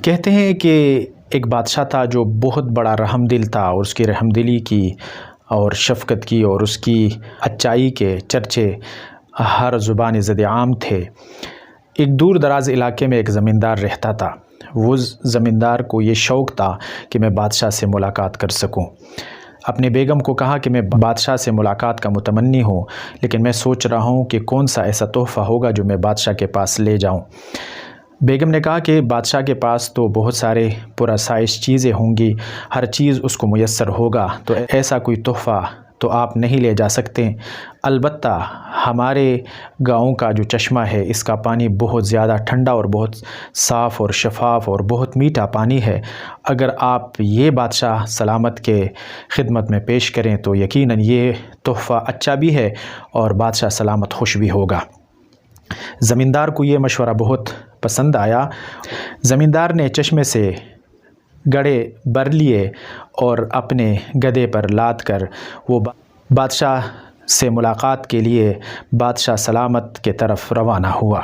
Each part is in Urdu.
کہتے ہیں کہ ایک بادشاہ تھا جو بہت بڑا رحم دل تھا، اور اس کی رحم دلی کی اور شفقت کی اور اس کی اچائی کے چرچے ہر زبان زد عام تھے۔ ایک دور دراز علاقے میں ایک زمیندار رہتا تھا۔ وہ زمیندار کو یہ شوق تھا کہ میں بادشاہ سے ملاقات کر سکوں۔ اپنے بیگم کو کہا کہ میں بادشاہ سے ملاقات کا متمنی ہوں، لیکن میں سوچ رہا ہوں کہ کون سا ایسا تحفہ ہوگا جو میں بادشاہ کے پاس لے جاؤں۔ بیگم نے کہا کہ بادشاہ کے پاس تو بہت سارے پرآسائش چیزیں ہوں گی، ہر چیز اس کو میسر ہوگا، تو ایسا کوئی تحفہ تو آپ نہیں لے جا سکتے۔ البتہ ہمارے گاؤں کا جو چشمہ ہے، اس کا پانی بہت زیادہ ٹھنڈا اور بہت صاف اور شفاف اور بہت میٹھا پانی ہے۔ اگر آپ یہ بادشاہ سلامت کے خدمت میں پیش کریں تو یقیناً یہ تحفہ اچھا بھی ہے اور بادشاہ سلامت خوش بھی ہوگا۔ زمیندار کو یہ مشورہ بہت پسند آیا۔ زمیندار نے چشمے سے گڑھے بھر لیے اور اپنے گدھے پر لاد کر وہ بادشاہ سے ملاقات کے لیے بادشاہ سلامت کے طرف روانہ ہوا۔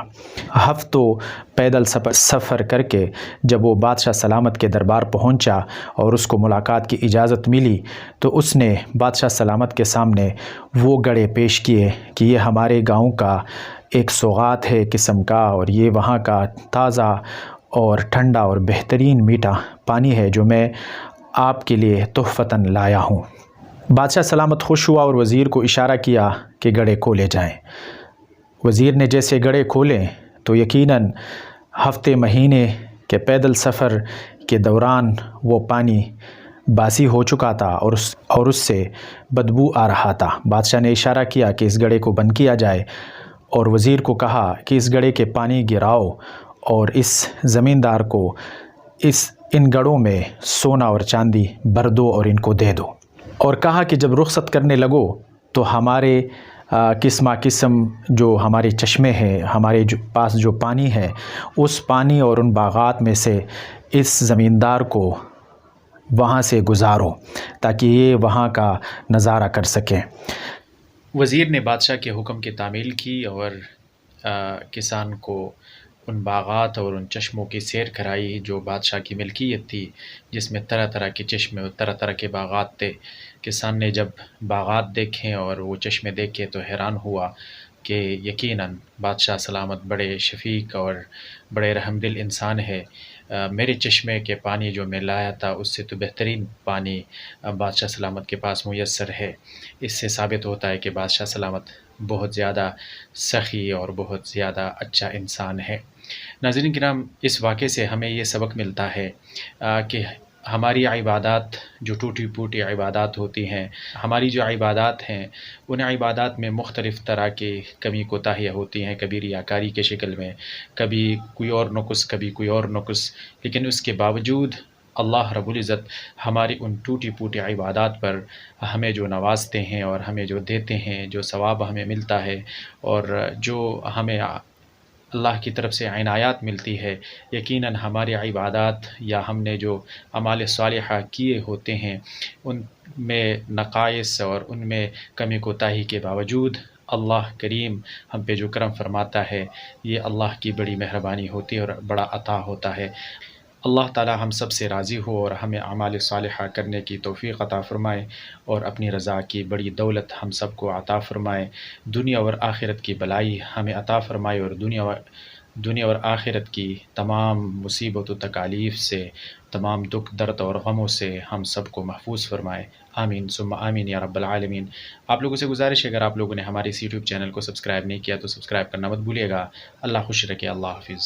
ہفتوں پیدل سفر کر کے جب وہ بادشاہ سلامت کے دربار پہنچا اور اس کو ملاقات کی اجازت ملی، تو اس نے بادشاہ سلامت کے سامنے وہ گڑھے پیش کیے کہ یہ ہمارے گاؤں کا ایک سوغات ہے قسم کا، اور یہ وہاں کا تازہ اور ٹھنڈا اور بہترین میٹھا پانی ہے جو میں آپ کے لیے تحفتاً لایا ہوں۔ بادشاہ سلامت خوش ہوا اور وزیر کو اشارہ کیا کہ گڑھے کھولے جائیں۔ وزیر نے جیسے گڑھے کھولے تو یقیناً ہفتے مہینے کے پیدل سفر کے دوران وہ پانی باسی ہو چکا تھا اور اس سے بدبو آ رہا تھا۔ بادشاہ نے اشارہ کیا کہ اس گڑھے کو بند کیا جائے اور وزیر کو کہا کہ اس گڑھے کے پانی گراؤ اور اس زمیندار کو ان گڑھوں میں سونا اور چاندی بھر دو اور ان کو دے دو، اور کہا کہ جب رخصت کرنے لگو تو ہمارے قسم جو ہمارے چشمے ہیں، ہمارے پاس جو پانی ہے، اس پانی اور ان باغات میں سے اس زمیندار کو وہاں سے گزارو تاکہ یہ وہاں کا نظارہ کر سکیں۔ وزیر نے بادشاہ کے حکم کی تعمیل کی اور کسان کو ان باغات اور ان چشموں کی سیر کرائی جو بادشاہ کی ملکیت تھی، جس میں طرح طرح کے چشمے اور طرح طرح کے باغات تھے۔ کسان نے جب باغات دیکھیں اور وہ چشمے دیکھے تو حیران ہوا کہ یقیناً بادشاہ سلامت بڑے شفیق اور بڑے رحم دل انسان ہے۔ میرے چشمے کے پانی جو میں لایا تھا اس سے تو بہترین پانی بادشاہ سلامت کے پاس میسر ہے۔ اس سے ثابت ہوتا ہے کہ بادشاہ سلامت بہت زیادہ سخی اور بہت زیادہ اچھا انسان ہے۔ ناظرین کرام، اس واقعے سے ہمیں یہ سبق ملتا ہے کہ ہماری عبادات جو ٹوٹی پھوٹی عبادات ہوتی ہیں، ہماری جو عبادات ہیں، ان عبادات میں مختلف طرح کی کمی کوتاہیاں ہوتی ہیں، کبھی ریاکاری کے شکل میں، کبھی کوئی اور نقص، کبھی کوئی اور نقص، لیکن اس کے باوجود اللہ رب العزت ہماری ان ٹوٹی پھوٹی عبادات پر ہمیں جو نوازتے ہیں اور ہمیں جو دیتے ہیں، جو ثواب ہمیں ملتا ہے اور جو ہمیں اللہ کی طرف سے عنایات ملتی ہے، یقیناً ہماری عبادات یا ہم نے جو اعمال صالحہ کیے ہوتے ہیں ان میں نقائص اور ان میں کمی کوتاہی کے باوجود اللہ کریم ہم پہ جو کرم فرماتا ہے، یہ اللہ کی بڑی مہربانی ہوتی ہے اور بڑا عطا ہوتا ہے۔ اللہ تعالی ہم سب سے راضی ہو اور ہمیں اعمال صالحہ کرنے کی توفیق عطا فرمائے اور اپنی رضا کی بڑی دولت ہم سب کو عطا فرمائے، دنیا اور آخرت کی بلائی ہمیں عطا فرمائے اور دنیا اور آخرت کی تمام مصیبت و تکالیف سے، تمام دکھ درد اور غموں سے ہم سب کو محفوظ فرمائے۔ آمین ثم آمین یا رب العالمین۔ آپ لوگوں سے گزارش ہے، اگر آپ لوگوں نے ہمارے اس یوٹیوب چینل کو سبسکرائب نہیں کیا تو سبسکرائب کرنا مت بھولیے گا۔ اللہ خوش رکھے، اللہ حافظ۔